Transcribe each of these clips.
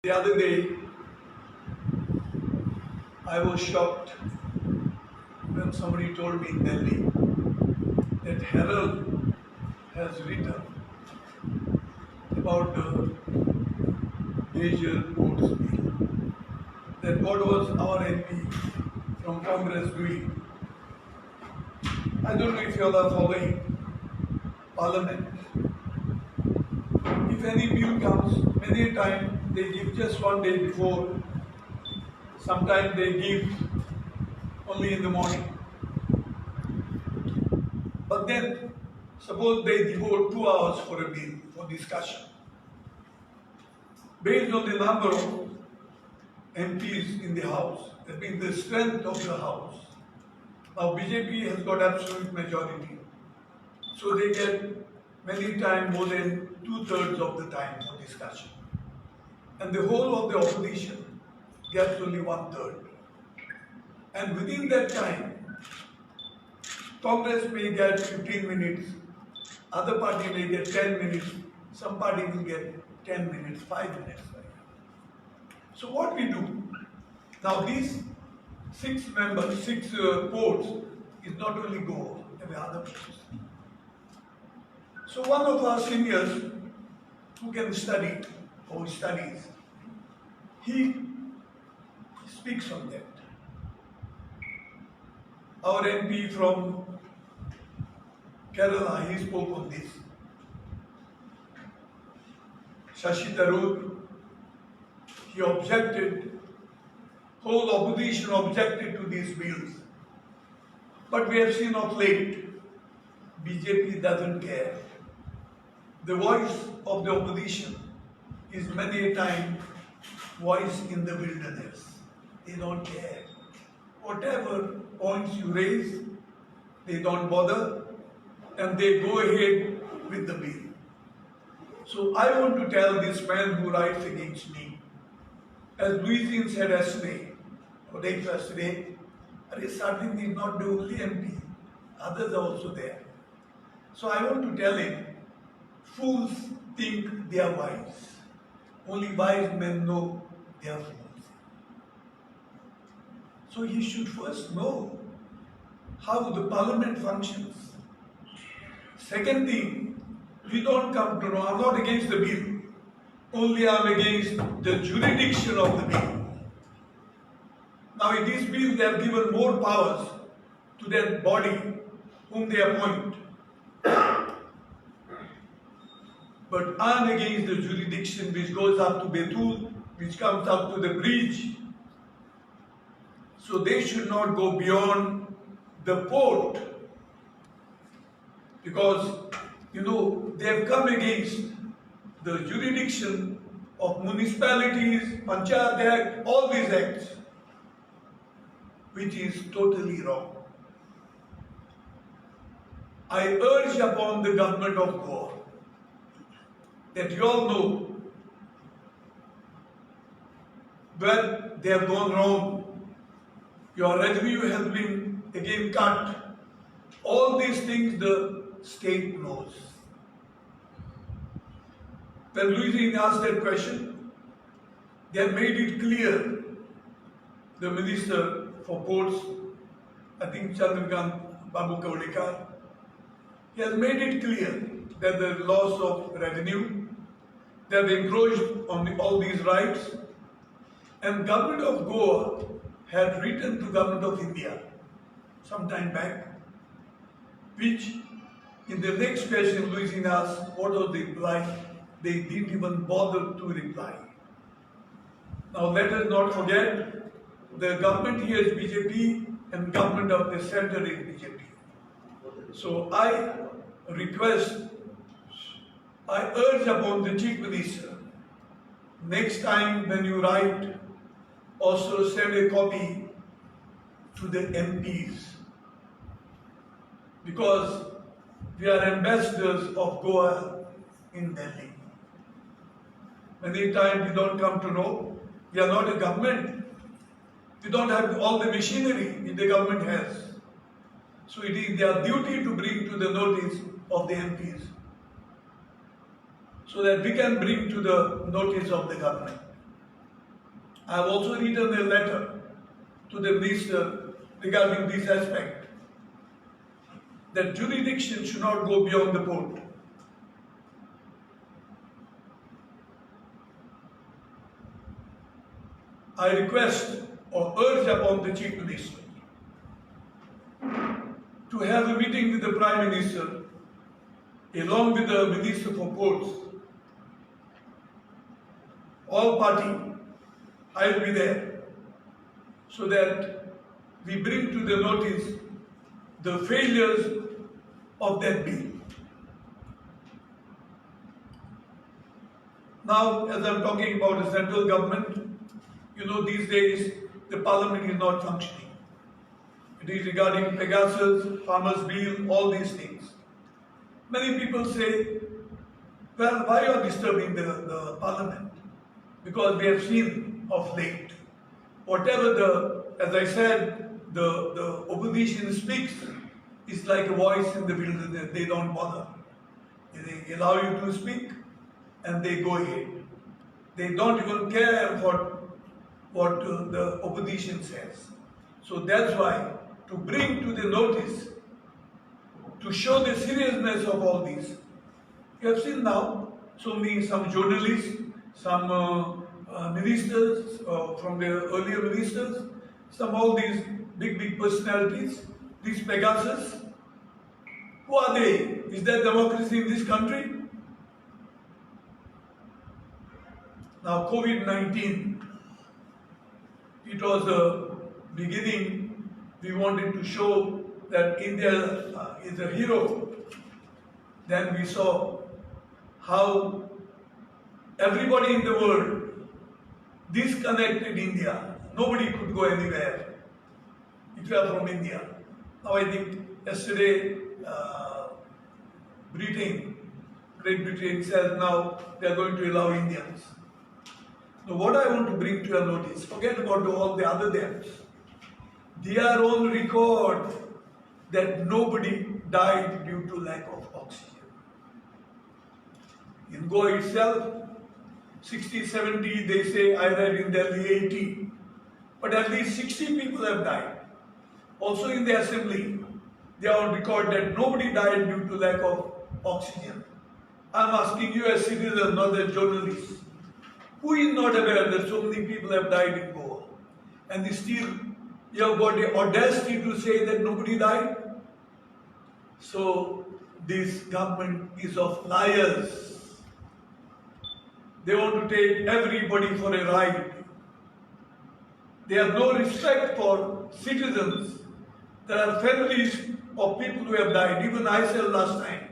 The other day, I was shocked when somebody told me in Delhi that Herald has written about the major votes bill. That what was our MP from Congress doing? I don't know if you all are following Parliament. If any bill comes, many a time they give just one day before. Sometimes they give only in the morning. But then, suppose they devote 2 hours for a bill, for discussion. Based on the number of MPs in the House, that means the strength of the House. Now BJP has got absolute majority. So they get many times more than 2/3 of the time for discussion. And the whole of the opposition gets only 1/3. And within that time, Congress may get 15 minutes, other party may get 10 minutes, some party will get 10 minutes, 5 minutes. So what we do? Now these 6 members, 6 ports is not only Goa, there are other ports. So one of our seniors who can study or studies, he speaks on that. Our MP from Kerala, he spoke on this. Shashi Tharoor, he objected, whole opposition objected to these bills. But we have seen of late, BJP doesn't care. The voice of the opposition is many a time voice in the wilderness. They don't care. Whatever points you raise, they don't bother and they go ahead with the bill. So I want to tell this man who writes against me, as Louisian said yesterday, or day yesterday, sardinha is not the only MP, others are also there. So I want to tell him, fools think they are wise. Only wise men know they are fools. So he should first know how the parliament functions. Second thing, we don't come to know, I'm not against the bill, only I'm against the jurisdiction of the bill. Now in this bill they have given more powers to that body whom they appoint. But I'm against the jurisdiction which goes up to Betul, which comes up to the bridge. So they should not go beyond the port. Because, they have come against the jurisdiction of municipalities, Panchayat Act, all these acts, which is totally wrong. I urge upon the government of Goa that you all know where they have gone wrong. Your revenue has been again cut. All these things the state knows. When Louisiana asked that question, they have made it clear. The Minister for Ports, I think Chandrakant Babu Kaudekar, he has made it clear that the loss of revenue, they have encroached on all these rights, and Government of Goa had written to Government of India some time back, which in the next question Louisiana asked what was the reply, they didn't even bother to reply. Now let us not forget, the government here is BJP and government of the center is BJP. So I urge upon the Chief Minister, next time when you write, also send a copy to the MPs. Because we are ambassadors of Goa in Delhi. Many times we don't come to know, we are not a government. We don't have all the machinery which the government has. So it is their duty to bring to the notice of the MPs, so that we can bring to the notice of the government. I have also written a letter to the minister regarding this aspect, that jurisdiction should not go beyond the port. I request or urge upon the Chief Minister to have a meeting with the Prime Minister along with the Minister for Ports. All party, I will be there, so that we bring to the notice the failures of that bill. Now, as I'm talking about the central government, you know, these days the parliament is not functioning. It is regarding Pegasus, Farmers' Bill, all these things. Many people say, well, why are you disturbing the parliament? Because we have seen of late, whatever as I said, the opposition speaks is like a voice in the wilderness. They don't bother. They allow you to speak and they go ahead. They don't even care what the opposition says. So that's why, to bring to the notice, to show the seriousness of all this, you have seen now some journalists, some ministers from the earlier ministers, all these big personalities, these Pegasus. Who are they? Is there democracy in this country? Now COVID-19, it was a beginning. We wanted to show that India is a hero. Then we saw how everybody in the world disconnected India. Nobody could go anywhere if you are from India. Now I think yesterday Great Britain says now they are going to allow Indians. Now what I want to bring to your notice, forget about all the other dams. They are on record that nobody died due to lack of oxygen. In Goa itself, 60, 70, they say, I read in Delhi 80. But at least 60 people have died. Also in the assembly, they are on record that nobody died due to lack of oxygen. I am asking you as citizens, not as journalists, who is not aware that so many people have died in Goa? And still, you have got the audacity to say that nobody died? So, this government is of liars. They want to take everybody for a ride. They have no respect for citizens. There are families of people who have died, even I said last time.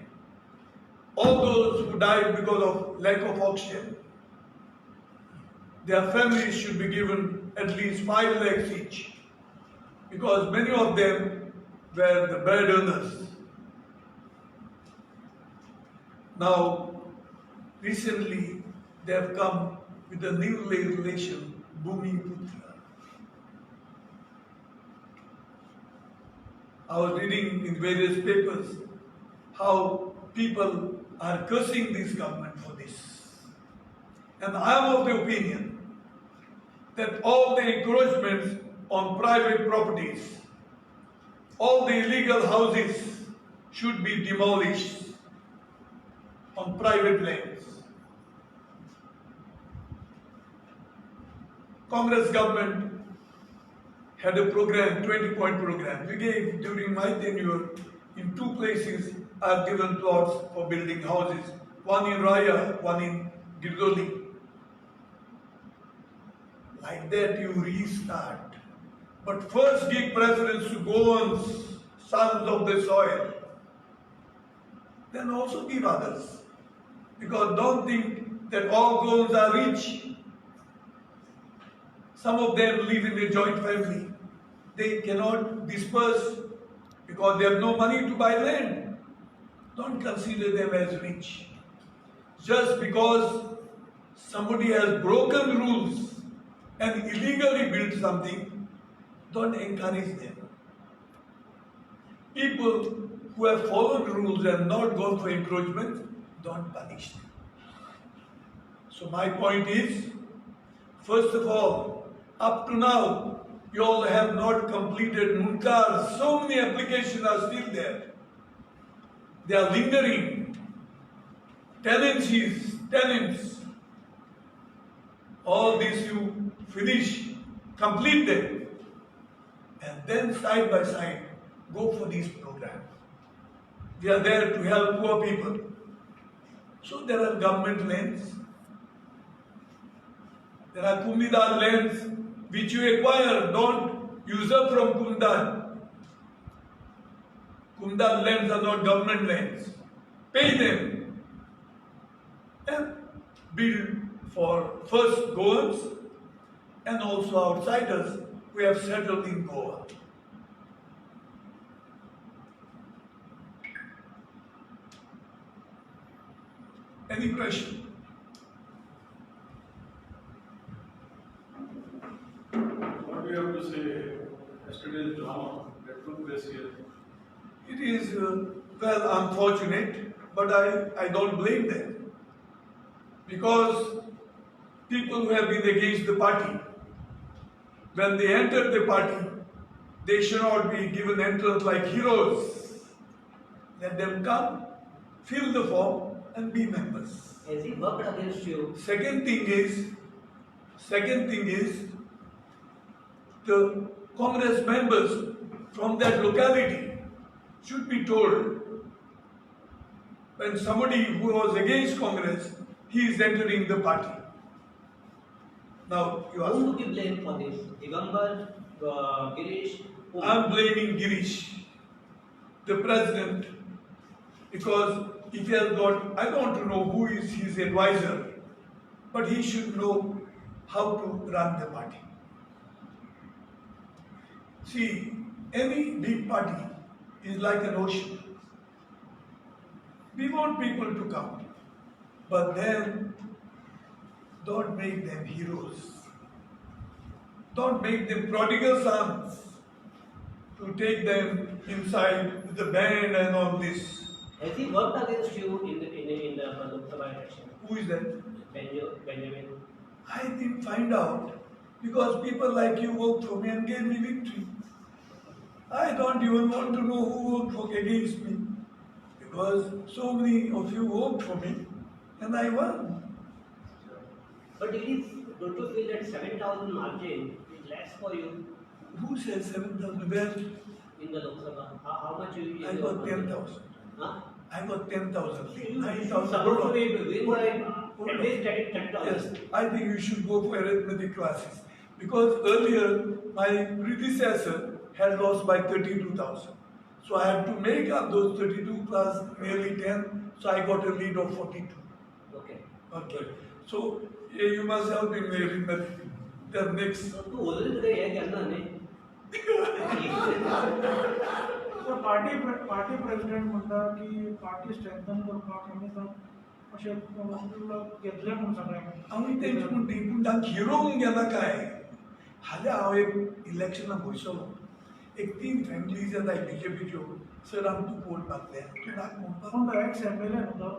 All those who died because of lack of oxygen, their families should be given at least 5 lakhs each, because many of them were the bread earners. Now, recently they have come with a new relation, Bhumi Putra. I was reading in various papers how people are cursing this government for this. And I am of the opinion that all the encroachments on private properties, all the illegal houses should be demolished on private lands. Congress government had a program, 20-point program. We gave, during my tenure, in 2 places, I have given plots for building houses. One in Raya, one in Girdoli. Like that you restart. But first give preference to Goans, sons of the soil. Then also give others. Because don't think that all Goans are rich. Some of them live in a joint family. They cannot disperse because they have no money to buy land. Don't consider them as rich. Just because somebody has broken rules and illegally built something, don't encourage them. People who have followed rules and not gone for encroachment, don't punish them. So my point is, first of all, Up to now, you all have not completed Munkar. So many applications are still there. They are lingering. Tenants. All this you finish, complete them. And then side by side, go for these programs. We are there to help poor people. So there are government lands. There are Kumidar lands which you acquire. Don't usurp from Kumdar. Kumdar lands are not government lands. Pay them and build for first Goans and also outsiders who have settled in Goa. Any question? What do you have to say yesterday's drama that took place here? It is, well, unfortunate, but I don't blame them. Because people who have been against the party, when they enter the party, they should not be given entrance like heroes. Let them come, fill the form, and be members. Has he worked against you? Second thing is, the Congress members from that locality should be told when somebody who was against Congress, he is entering the party. Now, you ask. Whom do you blame for this? Digambar, Girish? Whom? I'm blaming Girish, the president, because if he has got, I don't know who is his advisor, but he should know how to run the party. See, any big party is like an ocean. We want people to come, but then don't make them heroes. Don't make them prodigal sons to take them inside with the band and all this. Has he worked against you in the Lok Sabha election? Who is that? Benjamin. I didn't find out because people like you worked for me and gave me victory. I don't even want to know who worked against me because so many of you worked for me and I won. But don't you feel that 7,000 margin is less for you Who said 7,000? Where? in the Lok Sabha? How much you I got 10,000. Huh? I got 10,000. You 9,000. supposed to be win by at least 10,000. Yes, I think you should go for arithmetic classes because earlier my predecessor had lost by 32,000. So I had to make up those 32 plus nearly 10, so I got a lead of 42. Okay. Okay. So you must help me in arithmetic. The next. So तू already today ये करना नहीं. तर party president म्हणटा की party strengthen करपाक आमी अशें घेतलें म्हणून सगळ्यांक. आमी तेंच म्हणटी पूण तांकां हिरोवंक गेला काय हाल्या हांव एक इलेक्शनाक वयसलो एक 3 फॅमिलीज येताय बीजेपीच्यो सर आमी तूं कोण लागले तूं नाक म्हणपाक पण तो एक्स एमएलए न्हू तो.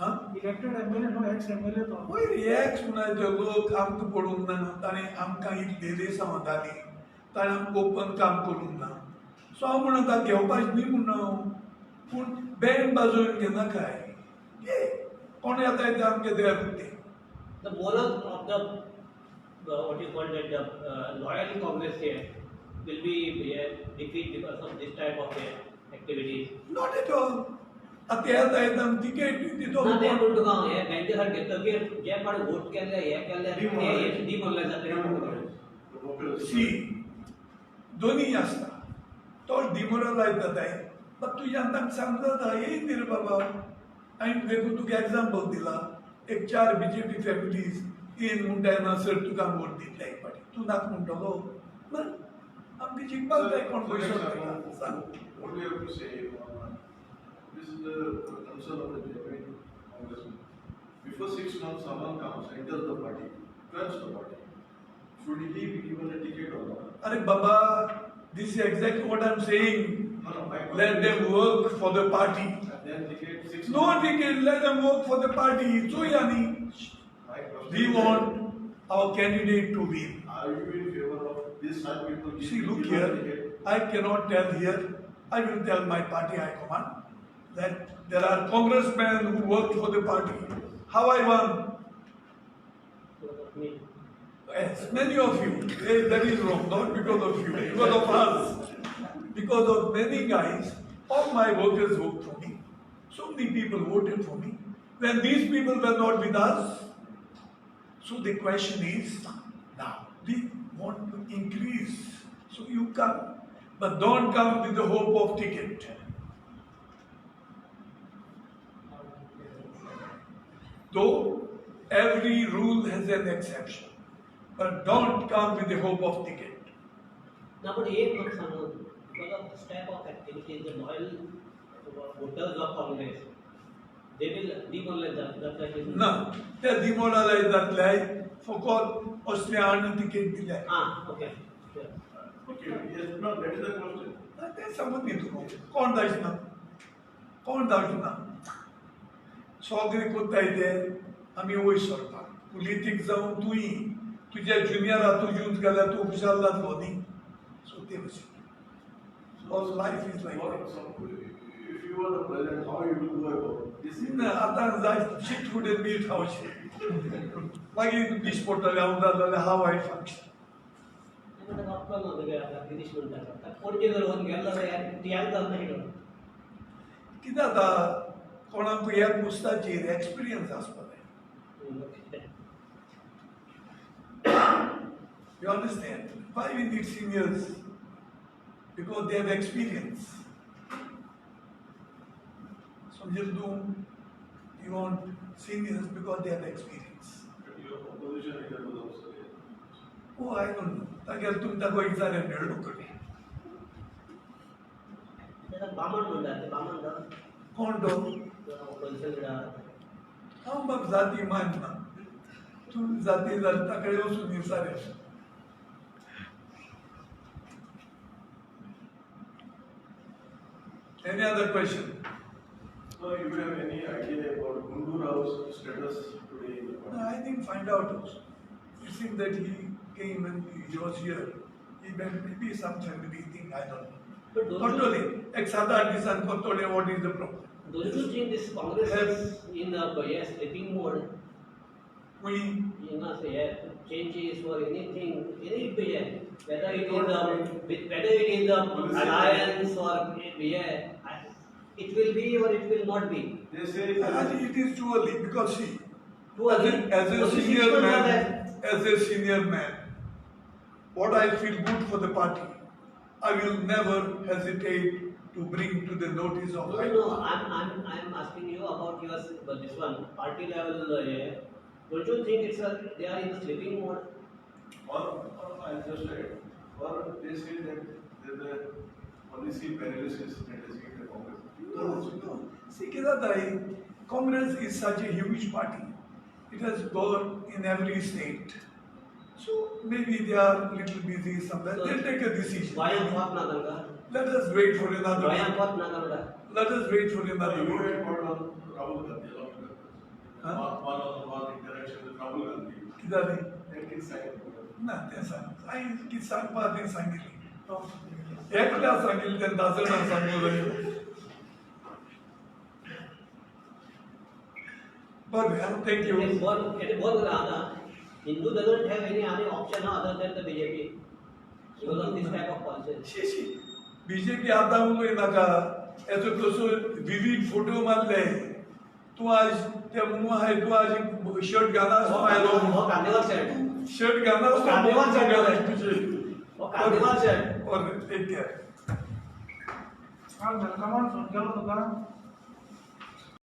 हां इलेक्टेड एमएलए न्हू एक्स एमएलए तो. पयर एक्स म्हणून लोक आमकां पडूंक ना ताणें आमकां इतले रेस सांगताली ताणें आमकां ओपन काम करूंक ना सो हांव म्हणटा घेवपाचें न्ही म्हूण हांव पूण बँड बाजोवन घेना काय घे कोण येताय ते आमगे देर ते. The moral of what you call that loyal Congress here will be defeat because of this type of activities. Not at all आता येता येता तिकेट दितो ना ते म्हणतो का हे बँके सारखे तगेर जे पण वोट केले हे केले हे डी म्हणले जाते. सी दोन्ही आसता तो डिमोरलायज जाताय पण तुज्या तांकां समजता येयन रे बाबा हांवें देखून तुका एग्जाम्पल दिला एक 4 बीजेपी फॅमिलीज येयन म्हणटा येना सर तुका वोट दितले एक फाटी तूं नाका म्हणटलो ना आमकां जिखपाक जाय कोण पयसो दिता सांग. What do you have to say? This is the concern of the genuine congressman. Before 6 months, someone comes, enters the party, joins the party. Should he be given a ticket or not? अरे बाबा this is exactly what I'm saying. No, Let them work for the party. And then ticket 6 No months. ticket, let them work for the party. So yani, My question we is want our candidate to win. Are you in favor of this such people? See, look given here, ticket? I cannot tell here. I will tell my party high command that there are congressmen who work for the party. How I won? Me. Yes, many of you. That is wrong, not because of you, because of us. Because of many guys, all my voters vote for me. So many people voted for me. When these people were not with us, so the question is, now, we want to increase. So you come, but don't come with the hope of ticket. Though every rule has an exception, but don't come with the hope of ticket. Now, but एक नुकसान हो because of this type of activity, the loyal voters of Congress, they will demoralize that is. No, they demoralize that lie for call Australian ticket delay. Okay. Sure. Okay, yes, no, that is the question. ते समजली तू कोण धाडना कोण धाडना सगळे कोत्ता येते आमी वयर सरता पुलिटीक जावन तुयी तुज्या जुनियरा तूं यूज केल्यार तूं ऑफिशल जातलो न्ही सो ते भशेन all life is like If you were the president, how you will go about this? ना आतां जाय शीट फुडें मीठ खावचें मागीर दीस पडटलें हांव जालें हाव आय फंक्शन म्हणून आपला ना वेगळा आता गिरीश म्हणतात कोणते जर होऊन गेला तर ती याद जात नाही कितें जाता कोणाक ह्या पोस्टाचेर एक्सपिरियन्स आसपाक जाय You understand? Why we need seniors? Because they have experience. So you want seniors because they have experience. Your opposition leader was also there. Oh, I don't know. अगर तुम तक कोई सारे मेल करें त्याला बामण म्हणतात ते बामण ना कौन दो कन्सल्ट हम बाप जाती मानना तू जाती तकडे वचून सारे Any other question? So, you have any idea about Gundur Rao's status today in the party? No, I didn't find out also. It seemed that he came and he was here. He went maybe some family thing, I don't know. But don't Kottole, ex Sada Disan Kottole, what is the problem? you think this Congress is in a sleeping mode? We You know, say changes or anything, whether it is the alliance or it will be or it will not be. They say it is too early because see, Too early. as a Only 6 senior months are man, there. as a senior man, what I feel good for the party, I will never hesitate to bring to the notice of High No, Command. I'm asking you about your this one party level. Don't you think they are in the sleeping mode? or I just read, or they say that there's a policy paralysis that has hit the Congress. No. See, Kidatai, Congress is such a huge party. It has got in every state. So maybe they are a little busy somewhere. They'll take a decision. Why am I not? Let us wait for another Why am week. I not? Let us wait for another You week. had got on Rahul Gandhi along with others. Huh? One interaction with Rahul Gandhi. Kidari? That kid signed. ना ते सांग आई की सांगपाक सांगितली एकट्या सांगितली ते 10 जाणां सांगू जाय But thank It you. is both Hindu doesn't have any other option other than the BJP because of this type of policy. She BJP आता उलोय नाका याचो कसो विविध फोटो मारले तू आज त्या मुवा हाय तू आज शर्ट घाला स्माइलो वो कांदेवाल शर्ट शर्ट घाला कांदेवाल शर्ट तुझे वो कांदेवाल शर्ट और टेक केयर कमान फोन केलो तुका